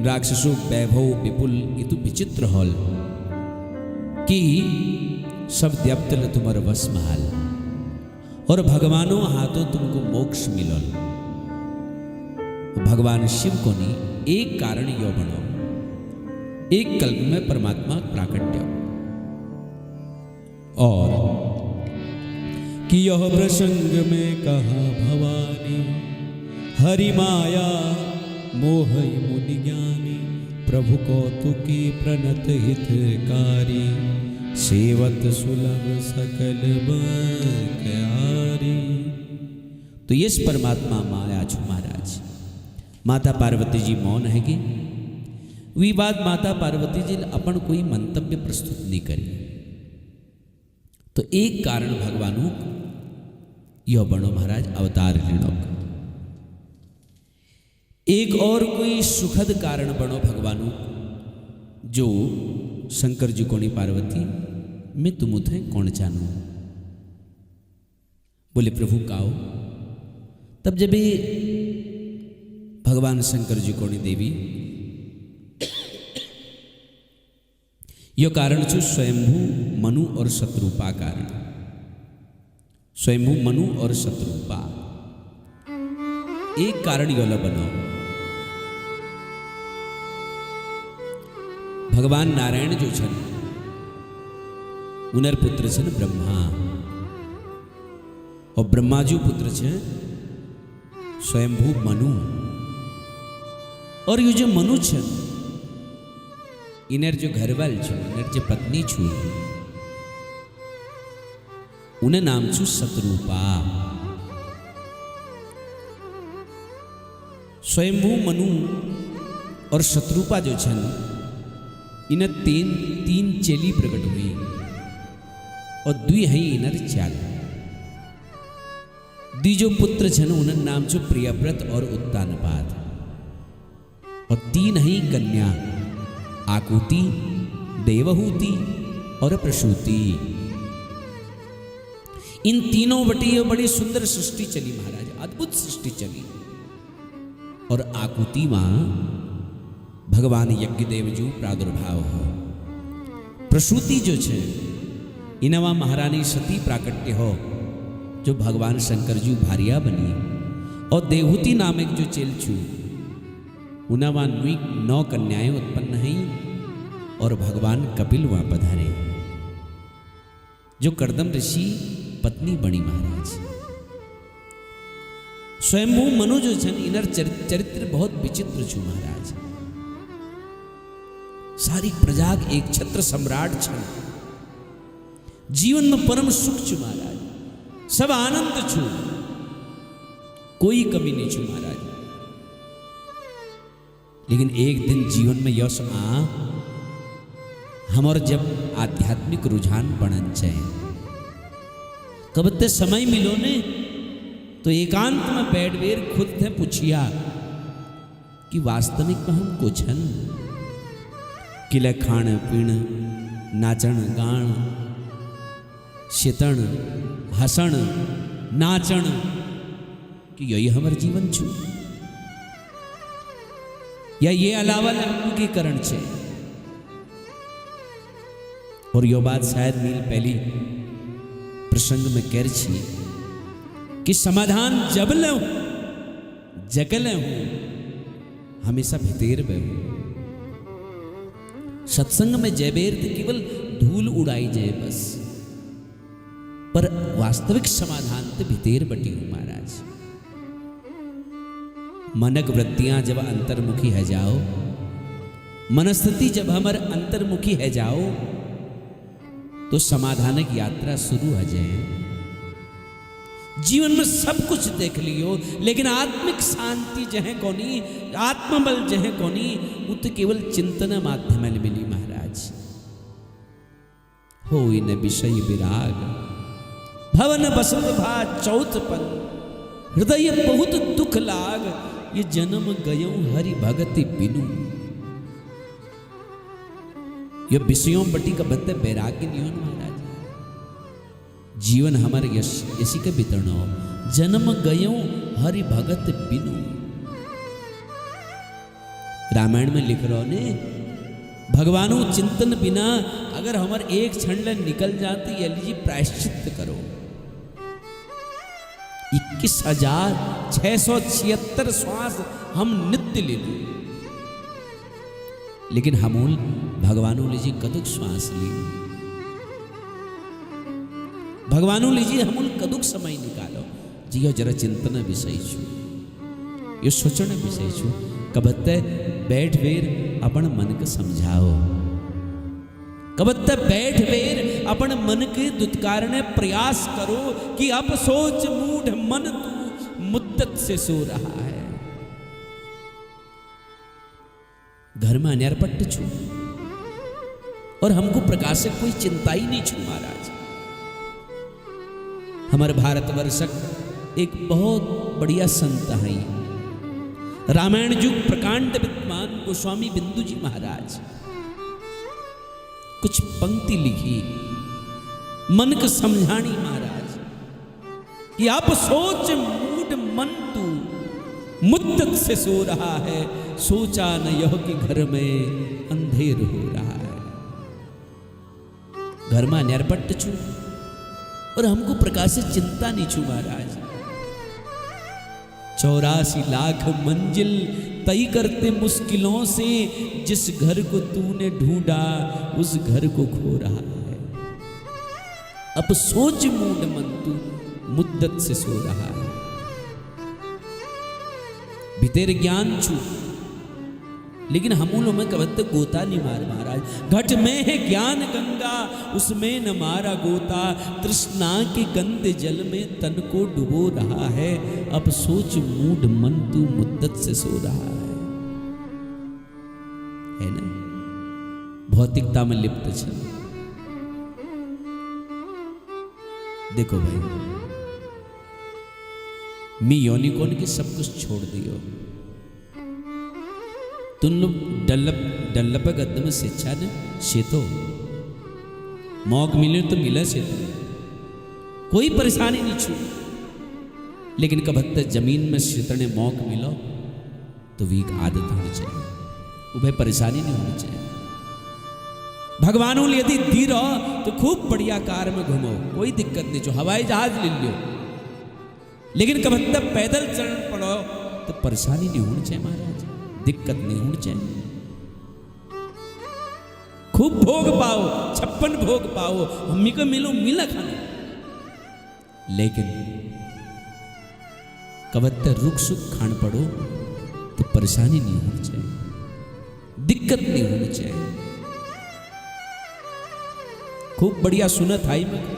राक्षसो वैभव विपुल ये तो विचित्र हॉल कि सब द्यप्तल तुम्हार वश महाल और भगवानो हाथों तुमको मोक्ष मिलल। भगवान शिव को नहीं एक कारण यो बनो, एक कल्प में परमात्मा प्राकट्य और कि यह प्रसंग में कहा भवानी हरि माया मोहई मुनि ज्ञानी प्रभु कौतुकी प्रणत हितकारी सेवत सुलभ सकल बख्यारी। तो यस परमात्मा माया छु महाराज। माता पार्वती जी मौन है कि विवाद माता पार्वती जी अपन कोई मंतव्य प्रस्तुत नहीं करी। तो एक कारण भगवानु यो बनो महाराज अवतार लीणो। एक और कोई सुखद कारण बनो भगवानु जो शंकर जी कोनी पार्वती मैं तुम थे कौन जानू। बोले प्रभु काओ। तब जब भगवान शंकर जी कोनी देवी यो कारण छो स्वयंभू मनु और शत्रुपा कारण। स्वयंभू मनु और शत्रुपा एक कारण योला बनो। भगवान नारायण जो छन उनर पुत्र छन ब्रह्मा और ब्रह्माजू पुत्र छे स्वयंभू मनु। और ये जो मनु छन इनर जो घरवाल छो इनर जो पत्नी छू उन्हें नाम छू शत्रुपा। स्वयंभू मनु और शत्रुपा जो छन इन्हें तीन चेली प्रकट हुई और द्वि है इनर चाल। दीजो पुत्र छन उन्हें नाम छो प्रियव्रत और उत्तानपाद और तीन है कन्या आकुति देवहूति और प्रसूति। इन तीनों बटी बड़ी सुंदर सृष्टि चली महाराज, अद्भुत सृष्टि चली। और आकुति मां भगवान यज्ञदेव जो प्रादुर्भाव हो। प्रसूति जो छे इनवा महारानी सती प्राकट्य हो जो भगवान शंकर जी भारिया बनी। और देवहूति नाम एक जो चेल छू उनवा 9 कन्याएं उत्पन्न हैं और भगवान कपिल वहां पधारे जो कर्दम ऋषि पत्नी बनी महाराज। स्वयंभू मनु जो छन इनर चरित्र बहुत विचित्र छू महाराज। सारी प्रजाग एक छत्र सम्राट छन। जीवन में परम सुख छु महाराज, सब आनंद छु, कोई कमी नहीं छु महाराज। लेकिन एक दिन जीवन में यश हमार जब आध्यात्मिक रुझान बनन चाहिए कब ते समय मिलो ने तो एकांत में बैठ बेर खुद थे पूछिया कि वास्तविक में हम कुछ हन किले खाण पीण नाचण गाण शीतण हसण नाचण कि यही हमार जीवन छु या ये अलावा की करण छे। और यो बात शायद मील पहली प्रसंग में कह छी कि समाधान जब ले जगले हूं हमेशा भितेर बहू। सत्संग में जयबेर केवल धूल उड़ाई जाए बस, पर वास्तविक समाधान तो भितेर बटी हूं महाराज। मनक वृत्तियां जब अंतर्मुखी है जाओ, मनस्थिति जब हमारे अंतर्मुखी है जाओ तो समाधानक यात्रा शुरू हो जाए। जीवन में सब कुछ देख लियो लेकिन आत्मिक शांति जहे कोनी, आत्मबल जहे कोनी, वो तो केवल चिंतन माध्यम मिली महाराज। हो इन विषय विराग भवन बसंत भा चौथपन हृदय बहुत दुख लाग ये जन्म गयो हरि भगति बिनु। ये विषयों बटी का बत्ते बैराग्य नहीं हो महाराज। जीवन हमारे यशी के बितरनो जन्म गयो हरि भगत बिनु। रामायण में लिख रहो ने, भगवानो चिंतन बिना अगर हमार एक क्षण निकल जाती ये लीजिए प्रायश्चित करो। 21,676 श्वास हम नित्य ले लो, लेकिन हमूल भगवानों लीजिए कदुक श्वास ली, भगवानों लीजिए हमूल कदुक समय निकालो। जियो जरा चिंतन विषय छू, ये सोचन विषय छू। कबत्ते बैठ वेर अपन मन के समझाओ, कबत्ते बैठ वेर अपन मन के दुत्कारने प्रयास करो कि अब सोच मूढ़ मन तू मुद्दत से सो रहा है। घर में अन्यारपट्ट छू और हमको प्रकाशक कोई चिंता ही नहीं छू महाराज। हमारे भारतवर्षक एक बहुत बढ़िया संत है, रामायण युग प्रकांड विद्वान गोस्वामी बिंदु जी महाराज, कुछ पंक्ति लिखी मन को समझानी महाराज कि आप सोच मूड मन तू मुद्दत से सो रहा है, सोचा न यह कि घर में अंधेर हो रहा है। घर में अन्यारपट्ट छू और हमको प्रकाश से चिंता नहीं छू महाराज। 84 लाख मंजिल तय करते मुश्किलों से, जिस घर को तूने ढूंढा उस घर को खो रहा है। अब सोच मूड मन तू मुद्दत से सो रहा है। भीतर ज्ञान छू लेकिन हमूलों में कबत्त गोता नहीं मार महाराज। घट में है ज्ञान गंगा उसमें न मारा गोता, तृष्णा के गंदे जल में तन को डुबो रहा है। अब सोच मूड मन तू मुद्दत से सो रहा है ना। भौतिकता में लिप्त चल। देखो भाई, मी योनिकोन की सब कुछ छोड़ दियो, तुम लोग डल्लप गद्दम शिक्षा ने शेतो मौक मिले तो मिला से तो कोई परेशानी नहीं छू, लेकिन कबत्त जमीन में शेतने मौक मिलो तो भी एक आदत होनी चाहिए, वो भाई परेशानी नहीं होनी चाहिए। भगवानों यदि दी रहो तो खूब बढ़िया कार में घूमो, कोई दिक्कत नहीं, जो हवाई जहाज ले लो, लेकिन कबत्त पैदल चलन पड़ो तो परेशानी नहीं होनी चाहिए महाराज, दिक्कत नहीं होनी चाहिए। खूब भोग पाओ, 56 भोग पाओ, मम्मी को मिलो मिला खाना, लेकिन कबत्ते रुख सुख खान पड़ो तो परेशानी नहीं होनी चाहिए, दिक्कत नहीं होनी चाहिए। खूब बढ़िया सुना थाई में खाओ,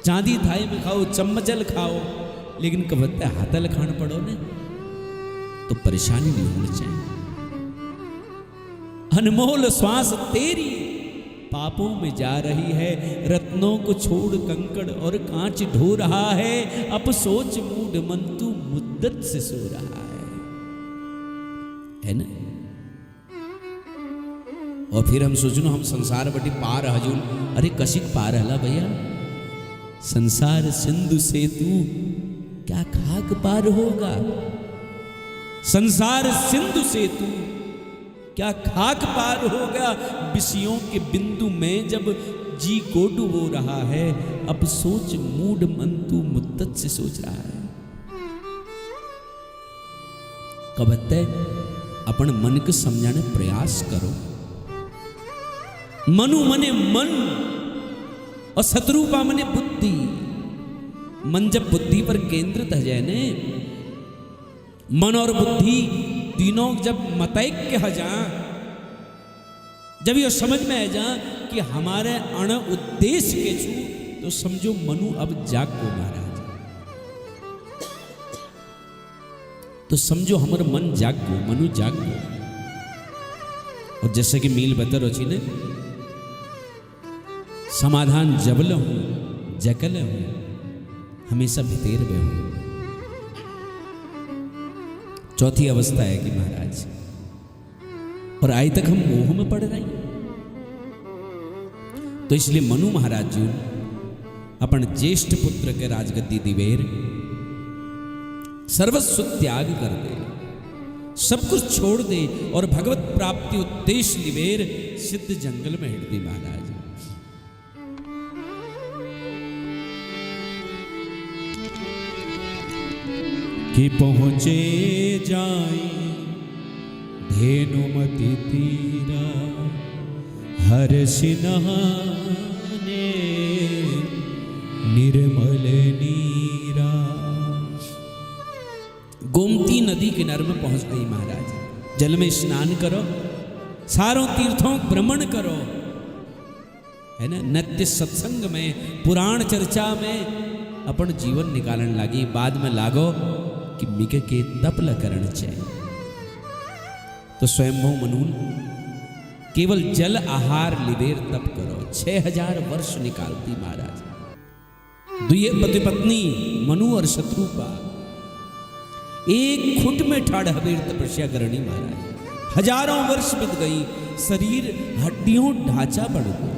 चांदी थाई में खाओ, चम्मचल खाओ, लेकिन कबत्ते हाथल खान पड़ो ने तो परेशानी नहीं होनी चाहिए। अनमोल श्वास तेरी पापों में जा रही है, रत्नों को छोड़ कंकड़ और कांच ढो रहा है। अब सोच मूड मन तू मुद्दत से सो रहा है ना। और फिर हम सोचनो हम संसार बटी पार हजूल, अरे कशिक पार हला भैया, संसार सिंधु से तू क्या खाक पार होगा। संसार सिंधु से तू क्या खाक पार होगा, विषयों के बिंदु में जब जी को डुबो रहा है। अब सोच मूड मन तू मुद्दत से सोच रहा है। कबत्ते अपन मन को समझाने प्रयास करो। मनु मने मन और शत्रुपा मने बुद्धि। मन जब बुद्धि पर केंद्रित हो जाए ने, मन और बुद्धि तीनों जब मतैक्य हो जा, जब ये समझ में आ जा कि हमारे अण उद्देश्य के छू, तो समझो मनु अब जाग को महाराज, तो समझो हमारा मन जाग को, मनु जाग को। और जैसे कि मील बतर होची ने, समाधान जबल हूं जकल हूं, हमेशा भितेर में हूं। चौथी अवस्था है कि महाराज, और आज तक हम मोह में पड़ रहे हैं। तो इसलिए मनु महाराज जी अपन ज्येष्ठ पुत्र के राजगद्दी दिवेर सर्वस्व त्याग कर दे सब कुछ छोड़ दे और भगवत प्राप्ति उद्देश्य लिवेर सिद्ध जंगल में हिट दी महाराज। कि पहुंचे जाए धेनुमति तीरा हर सिनहाने निर्मल नीरा। गोमती नदी किनारे में पहुंच गई महाराज। जल में स्नान करो, सारों तीर्थों भ्रमण करो, है ना। नित्य सत्संग में, पुराण चर्चा में अपन जीवन निकालन लागी। बाद में लागो कि मिके के तपल करण चाहिए। तो स्वयंभू मनु केवल जल आहार लिवेर तप करो। 6000 वर्ष निकालती महाराज। दुए पति पत्नी मनु और शत्रुपा एक खुट में ठाड़ हवेर तपस्या करनी महाराज। हजारों वर्ष बीत गई, शरीर हड्डियों ढांचा बढ़ गया,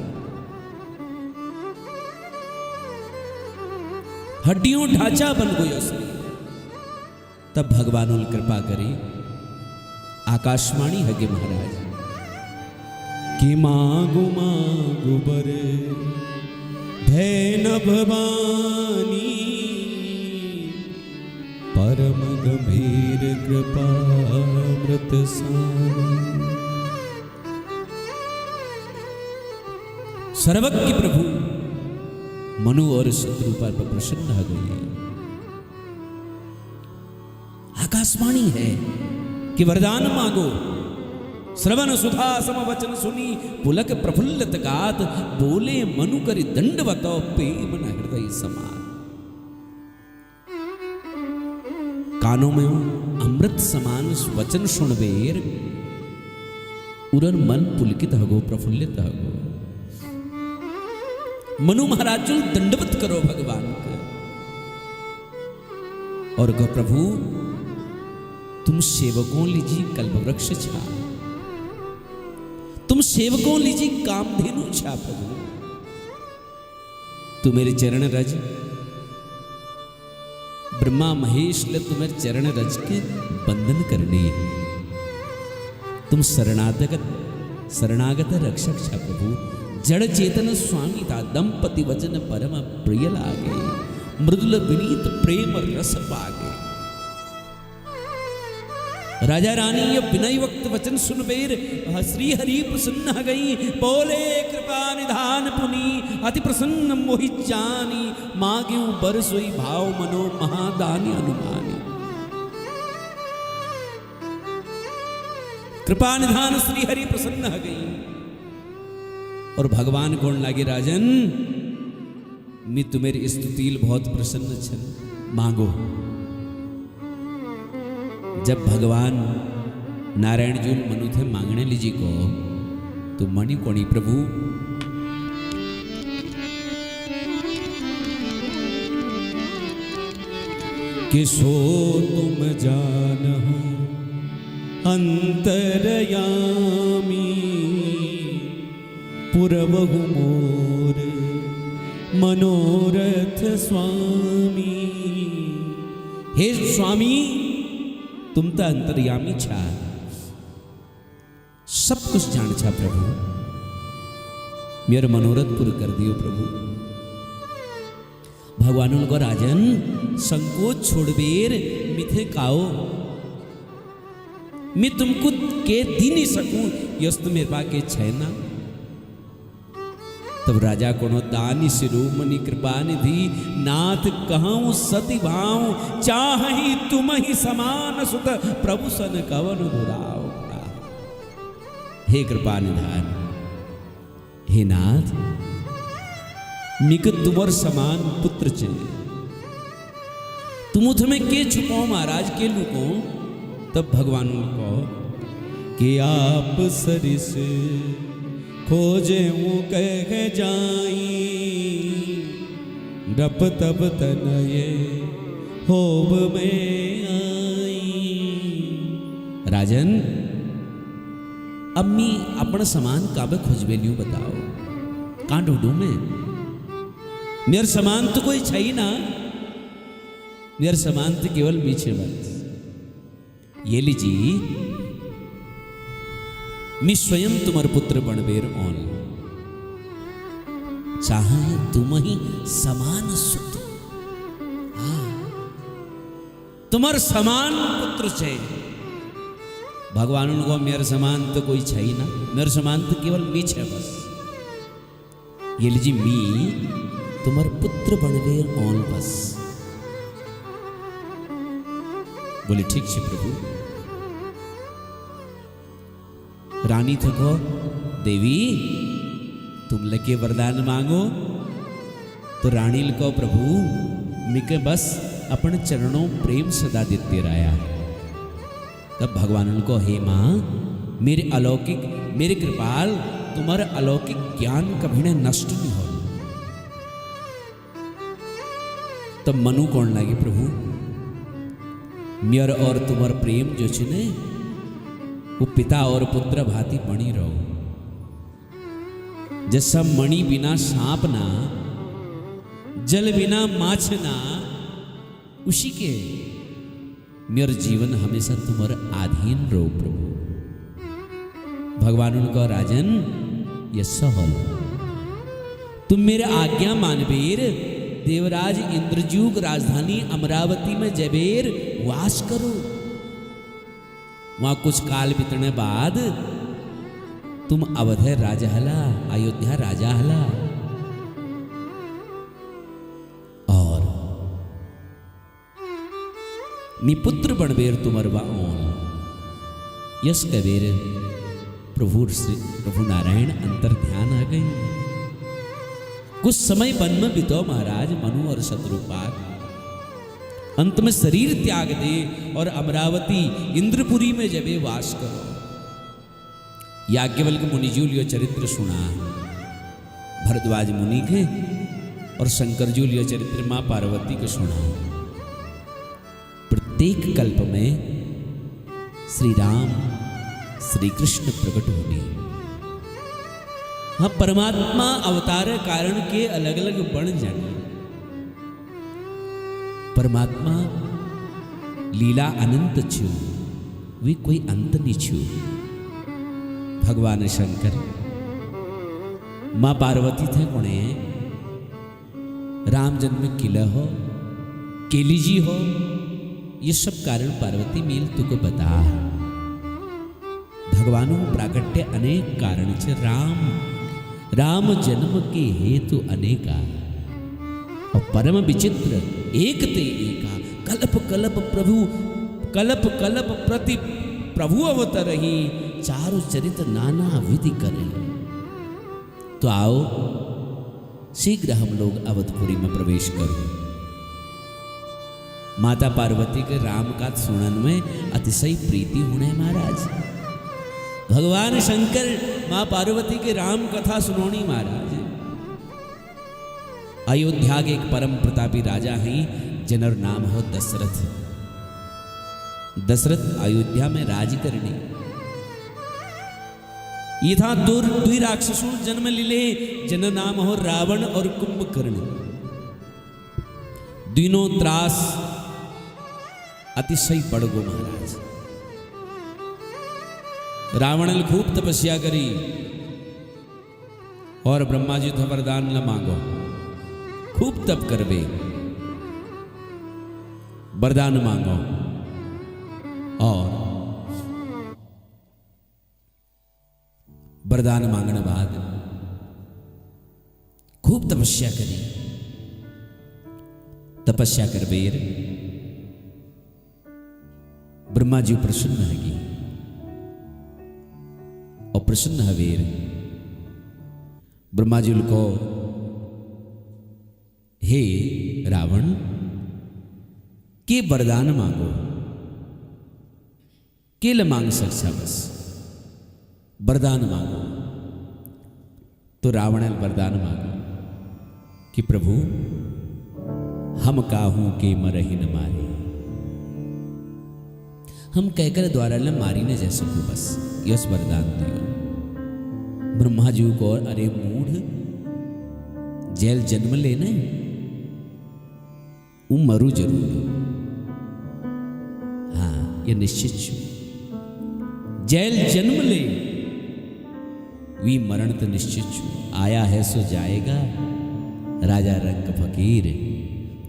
हड्डियों ढांचा बन गयो शरीर। तब भगवान उन कृपा करे, आकाशवाणी हगे महाराज कि मागु मागु बर भय न भवानी परम गंभीर कृपा मृत सर्वज्ञ प्रभु मनु और शत्रुपा पर प्रसन्न हो गई। आकाशवाणी है कि वरदान मांगो। श्रवण सुधा सम वचन सुनी पुलक प्रफुल्लित गात बोले मनु करि दंडवत प्रेम न हृदय समान। कानों में अमृत समान वचन सुनवेर उरन मन पुलकित हगो, प्रफुल्लित हगो। मनु महाराज दंडवत करो भगवान को और गो प्रभु तुम सेवकों लीजिए कल्प वृक्ष छा, तुम सेवकों लीजिए कामधेनु छा। प्रभु तू मेरे चरण रज, ब्रह्मा महेश ले तुम्हें चरण रज के बंधन करने। तुम शरणागत रक्षक छा प्रभु। जड़ चेतन स्वामी था दंपति वचन परम प्रिय लागे। मृदुल विनीत प्रेम रस पागे। राजा रानी ये विनय वक्त वचन सुन बेर श्री हरि प्रसन्न गई। बोले कृपा निधान पुनी अति प्रसन्न मोहि जानी। मांग्यू बरसोई भाव मनो महादानी अनुमानी। कृपा निधान श्री हरि प्रसन्न गई और भगवान कौन लागे राजन मैं तुम्हारी स्तुतिल बहुत प्रसन्न छन, मांगो। जब भगवान नारायण जी मनु थे मांगने लीजिए को तो मणि कोणी प्रभु कि सो तुम जानहु अंतरयामी पुरवहु मोर मनोरथ स्वामी। हे स्वामी तुम तो अंतर्यामी छा, सब कुछ जान छा प्रभु। मेरा मनोरथ पूरा कर दियो प्रभु। भगवान को राजन संकोच छोड़बेर मिथे काओ। मैं तुमको के दी नहीं सकूं यस्त मेरे पास के छैना। तब राजा कोनो दानी शिरोमणि कृपा निधि नाथ कहूं सति भाव। चाहि तुम ही समान सुत प्रभु सन कवन दुराव। हे कृपा निधान, हे नाथ मिक तुवर समान पुत्र चाहिए। तुम में के छुपाओ महाराज के लुको। तब भगवान को कि आप सरिस खोजे कह जाई। रप तब तनये होब में आई। राजन अम्मी अपन समान काबे खोजबेलियों बताओ, कहाँ ढूंढूं मैं? मेरे समान तो कोई छै ना। मेरे समान तो केवल पीछे बस ये लीजिए, मैं स्वयं तुम्हार पुत्र बनबेर ओन, चाहे तुम ही समान सुत, तुम्हार समान पुत्र छे। भगवान उनको मेरे समान तो कोई छे ही ना, मेरे समान तो केवल मी छे बस। ये लीजिए, मी तुम्हार पुत्र बनबेर ओन बस। बोले ठीक छे प्रभु। रानी थे को, देवी तुम लगे वरदान मांगो। तो रानी को, प्रभु मिके बस अपन चरणों प्रेम सदा देते रहा। तब भगवान उनको, हे मां, मेरे अलौकिक, मेरे कृपाल, तुम्हारा अलौकिक ज्ञान कभी ने नष्ट नहीं हो। तब मनु कौन लगे, प्रभु मेर और तुम्हार प्रेम जो छे ने वो पिता और पुत्र भांति बनी रहो। जैसा मणि बिना सांप ना, जल बिना माछ ना, उसी के मेरा जीवन हमेशा तुम्हारे अधीन रहो प्रभु। भगवान उनको, राजन ये सहल, तुम मेरे आज्ञा मानबेर देवराज इंद्रजूग राजधानी अमरावती में जबेर वास करो। वहां कुछ काल बीतने बाद तुम अवध राजा हला, अयोध्या राजा हला, और मी पुत्र बनबेर तुमर ओन। यस कबीर प्रभु नारायण अंतर ध्यान आ गई। कुछ समय वन में बितो महाराज मनु और शत्रुपाल। अंत में शरीर त्याग दे और अमरावती इंद्रपुरी में जबे वास करो। याज्ञवल्क्य मुनि जी लियो चरित्र सुना, भरद्वाज मुनि के और शंकर जी लियो चरित्र मां पार्वती को सुना। प्रत्येक कल्प में श्री राम श्री कृष्ण प्रकट होने। हाँ, परमात्मा अवतार कारण के अलग अलग बन जाने। परमात्मा लीला अनंत छु, वे कोई अंत नहीं छु। भगवान शंकर, मां पार्वती थे कोणे, राम जन्म किला हो, केली जी हो, ये सब कारण पार्वती मिल तुको बता। भगवानों प्राकट्य अनेक कारण छे। राम जन्म के हेतु अनेका, और परम विचित्र एक ते एका। कल्प कल्प प्रति प्रभु अवतरहि, चारु चरित नाना विधि करे। तो आओ शीघ्र हम लोग अवधपुरी में प्रवेश करो। माता पार्वती के राम का सुनन में अतिशय प्रीति होने महाराज। भगवान शंकर मां पार्वती के राम कथा सुनोनी महाराज। अयोध्या के एक परम प्रतापी राजा हैं, जिनर नाम हो दशरथ। दशरथ अयोध्या में राज करने यथा दुई राक्षसों जन्म लिले, जन नाम हो रावण और कुंभकर्ण। तीनों त्रास अतिशय बढ़ गो महाराज। रावण ने खूब तपस्या करी और ब्रह्मा जी तो वरदान न मांगो, खूब तप करवे, वरदान मांगो। और वरदान मांगने बाद खूब तपस्या करी। तपस्या करबेर ब्रह्मा जी प्रसन्न है, और प्रसन्न हवेर ब्रह्मा जी को, हे रावण के वरदान मांगो, केल मांग सकता बस वरदान मांगो। तो रावण ने वरदान मांगा कि प्रभु हम काहू के मरही न मारे, हम कहकर द्वारा न मारी न जा सकू, बस यस वरदान दियो। ब्रह्मा जी को, अरे मूढ़, जेल जन्म लेने वो मरू जरूर। हाँ, ये निश्चित छू। जैल जन्म ले वी मरण तो निश्चित छू। आया है सो जाएगा, राजा रंग फकीर,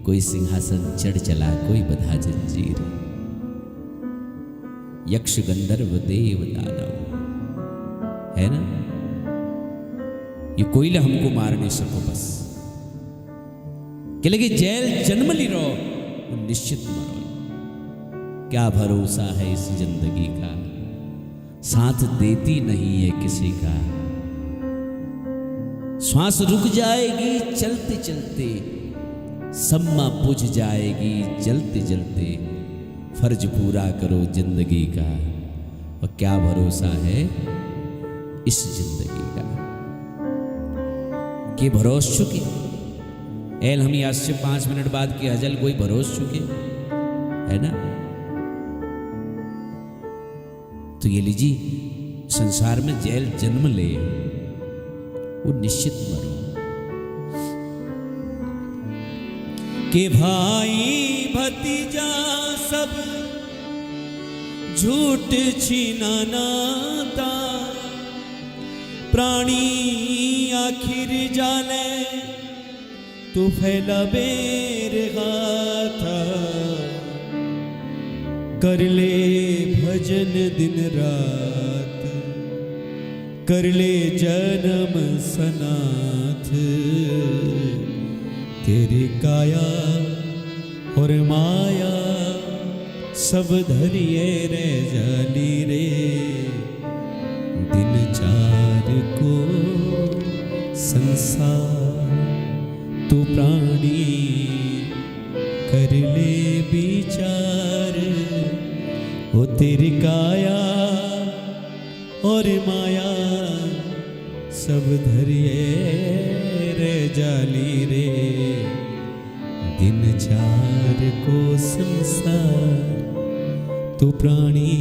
कोई सिंहासन चढ़ चला, कोई बधा जंजीर। यक्ष गंधर्व देव दानव, है ना, ये कोई ला हमको मार नहीं सको बस। कि लगे जेल जन्म ली रो, वो निश्चित मरो। क्या भरोसा है इस जिंदगी का, साथ देती नहीं है किसी का। श्वास रुक जाएगी चलते चलते, सम्मा बुझ जाएगी जलते जलते। फर्ज पूरा करो जिंदगी का, और क्या भरोसा है इस जिंदगी का। के भरोस चुके एल हम आज से 5 मिनट बाद की हजल कोई भरोस चुके, है ना। तो ये लीजिए, संसार में जेल जन्म ले, वो निश्चित मरो। के भाई भतीजा सब झूठ छीना नाता, प्राणी आखिर जाले तू फैला बेर गाथा। कर ले भजन दिन रात, कर ले जन्म सनाथ। तेरी काया और माया सब धरिए रे जाली रे। दिन 4 को संसार तू प्राणी कर ले विचार। हो तेरी काया और माया सब धरिए रे जाली रे। दिन 4 को संसार तू प्राणी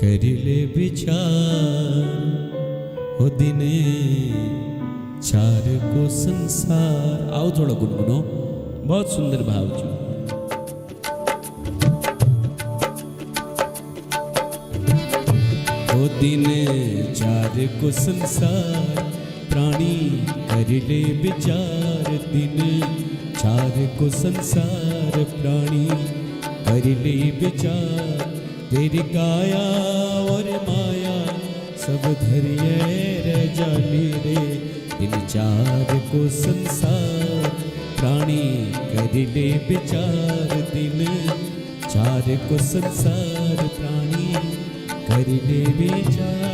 कर ले विचार। हो दिन 4 को संसार। आओ थोड़ा गुनगुनो, बहुत सुंदर भाव जो। हो दिन 4 को संसार प्राणी कर ले विचार। दिन 4 को संसार प्राणी कर ले विचार। तेरी काया और माया सब धरिए रे जाली रे। दिन 4 को संसार प्राणी कर ले विचार। दिन 4 को संसार प्राणी कर ले विचार।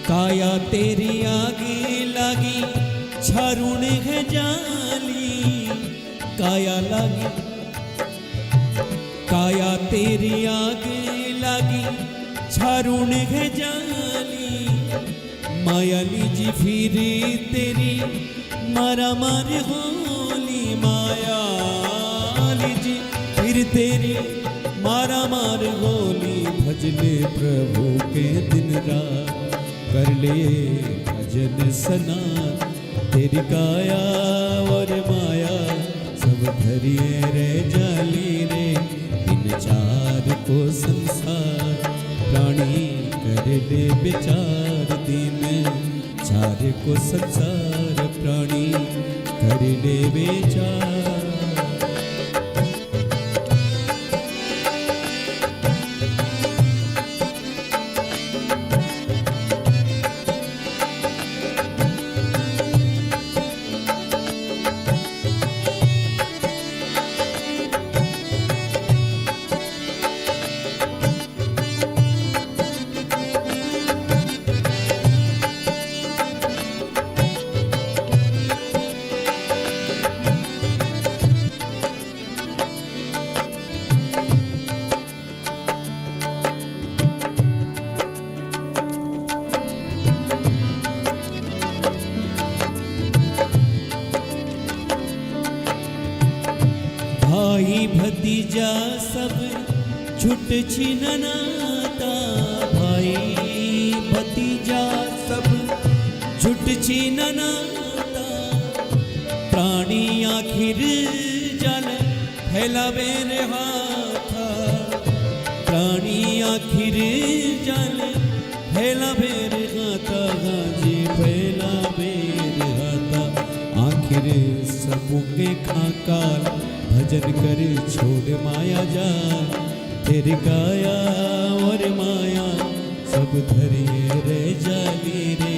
काया तेरी आगे लागी छारुण है जाली। काया लागी काया तेरी आगे लागी छारुण है जाली। माया लीजी फिरी तेरी मारा मार होली। माया लीजी फिर तेरी मारा मार होली। भजले प्रभु के दिन रात कर ले भजन सनात। तेरी काया और माया सब धरिए रे जाली रे। दिन 4 को संसार प्राणी कर ले विचार। दिन 4 को संसार प्राणी कर ले विचार। भतीजा सब छुट छिननाता, भाई भतीजा सब छुट छिननाता, प्राणी आखिर जल फैलावे रे हाथा, प्राणी आखिर जल फैलावे रे हाथा, गाजी फैलावे रे हाथा, आखिर सबके खाकाल भजन कर छोड़ माया जा, तेरे काया और माया सब धरिए रे जाली रे,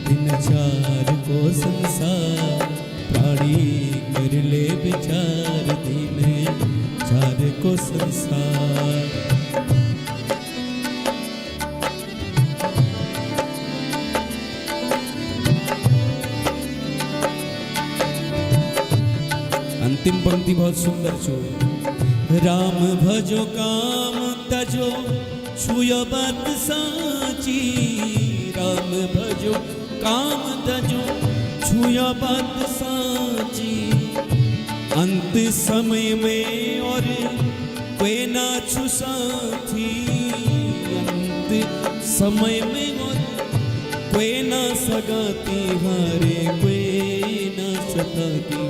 दिन चार को संसार प्राणी कर ले विचार, दिन चार को संसार। अंतिम पंक्ति बहुत सुंदर छो, राम भजो काम तजो छुयो बात साची, राम भजो काम तजो छुयो बात साची, अंत समय में और कोई ना छु साथी, अंत समय में और कोई ना सगाती, हारे कोई ना सगाती,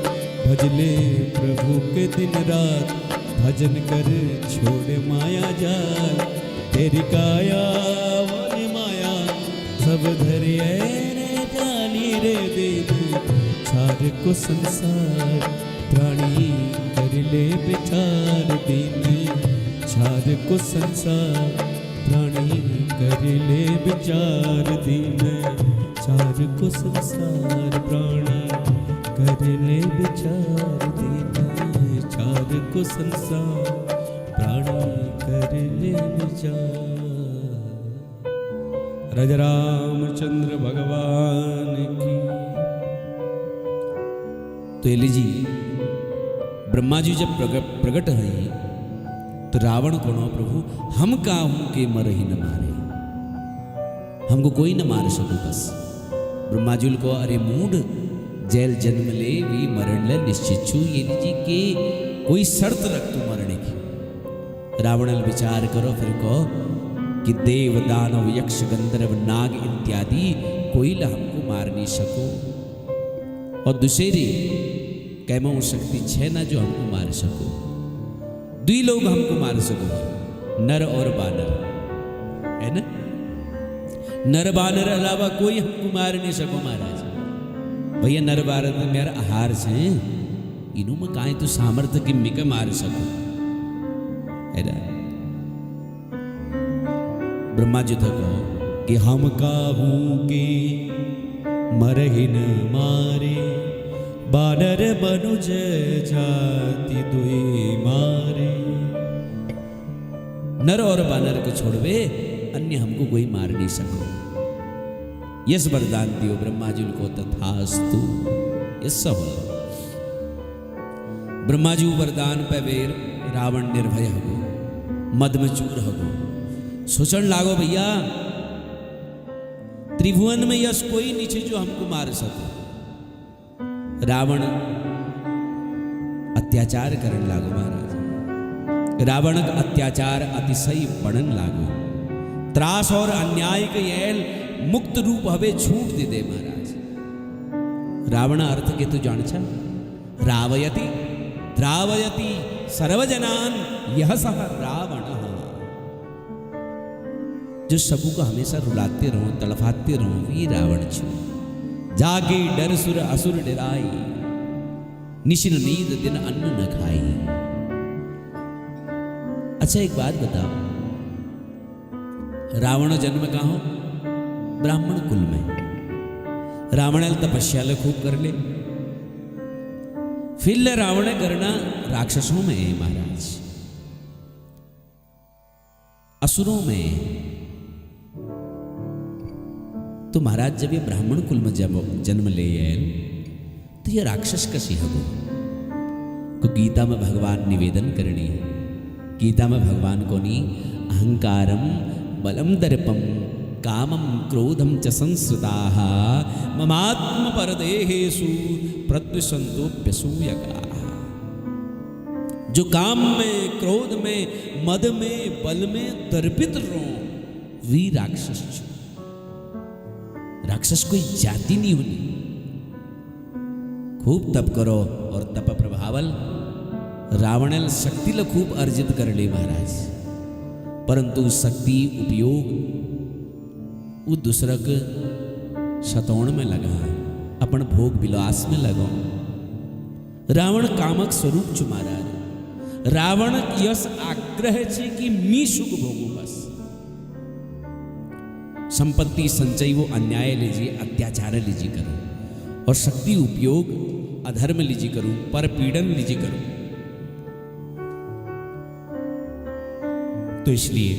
भजले प्रभु के दिन रात, भजन कर छोड़ माया जाल, तेरी काया और माया सब धरिए रे जाली रे, दिन चार को संसार प्राणी कर ले विचार, दिन चार को संसार प्राणी कर ले विचार, दिन चार को संसार प्राणी कर ले विचार, दिन चार को संसार प्राणी कर ले विचार। राजा रामचंद्र भगवान की। तो एली जी ब्रह्मा जी जब प्रकट रही तो रावण को नो प्रभु हम काहू के मर ही न मारे, हमको कोई न मार सको बस। ब्रह्मा जी को अरे मूड जेल जन्म ले भी मरण ले निश्चित छू, ये जी के कोई शर्त रख तू मरने की। रावण विचार करो फिर कहो कि देव दानव यक्ष गंधर्व नाग इत्यादि कोई ला हमको मार नहीं सको, और दूसरी कैमो शक्ति छे ना जो हमको मार सको। दुई लोग हमको मार सको, नर और बानर, है ना। नर बानर अलावा कोई हमको मार नहीं सको महाराज। भैया नर बानर में मेरा आहार से इनू में काहे तो सामर्थ्य कि मिके मार सको, है ना। ब्रह्मा जी तो कहो कि हम काहू के मर ही न मारे, बानर मनुज जाति दुई मारे। नर और बानर को छोड़वे अन्य हमको कोई मार नहीं सको। यस वरदान दियो ब्रह्मा जी को तथास्तु। यस हो ब्रह्मा जी वरदान पे वेर रावण निर्भय हो, मद में चूर हो, सोचन लागो भैया त्रिभुवन में यश कोई नीचे जो हमको मार सको। रावण अत्याचार करने लागो महाराज। रावण का अत्याचार अतिशय बढ़न लागो, त्रास और अन्याय के येल मुक्त रूप हवे छूट दे दे महाराज। रावण अर्थ के तू जान छा, रावयति द्रावयति सर्वजनान यह सह रावण। जो सबू को हमेशा रुलाते रहो तड़फाते रहो वी रावण छो। जागे डर सुर असुर डराई, निशिन नींद दिन अन्न न खाई। अच्छा एक बात बताओ, रावण जन्म कहाँ हो? ब्राह्मण कुल में। रावण तपस्या ले खूब कर ले, फिर ले रावण करना राक्षसों में है महाराज, असुरों में। तो महाराज जब ये ब्राह्मण कुल में जन्म ले तो ये राक्षस कसी हगो को गीता में भगवान निवेदन करनी है। गीता में भगवान को नी अहंकारम बलम दर्पम कामम क्रोधम च संस्कृताः ममात्म परदेहेषु प्रद्विषन्तोऽप्यसूयकाः। जो काम में, क्रोध में, मद में, बल में दर्पित रो वी राक्षस छो। राक्षस कोई जाति नहीं होनी। खूब तप करो और तप प्रभावल रावणेल शक्तीला खूब अर्जित करले महाराज, परंतु शक्ति उपयोग वो दूसरक सतौण में लगा, अपन भोग विलास में लगो। रावण कामक स्वरूप छु महाराज। रावण यश आग्रह छे कि मी सुख भोगू बस। संपत्ति संचय वो अन्याय लीजिए, अत्याचार लीजिए करो, और शक्ति उपयोग अधर्म लीजिए करूं, पर पीड़न लीजिए करूं। तो इसलिए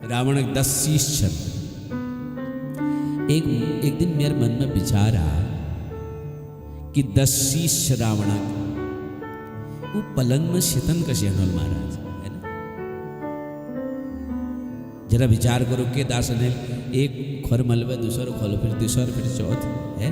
रावण 10 शीश छल। एक दिन मेरे मन में विचार आया कि 10 शीश रावण वो पलंग में शितन कसे हनोल महाराज, है ना? जरा विचार करो के दास ने एक खोर मलबे, दूसरो खोलो, फिर तीसर, फिर चौथ, है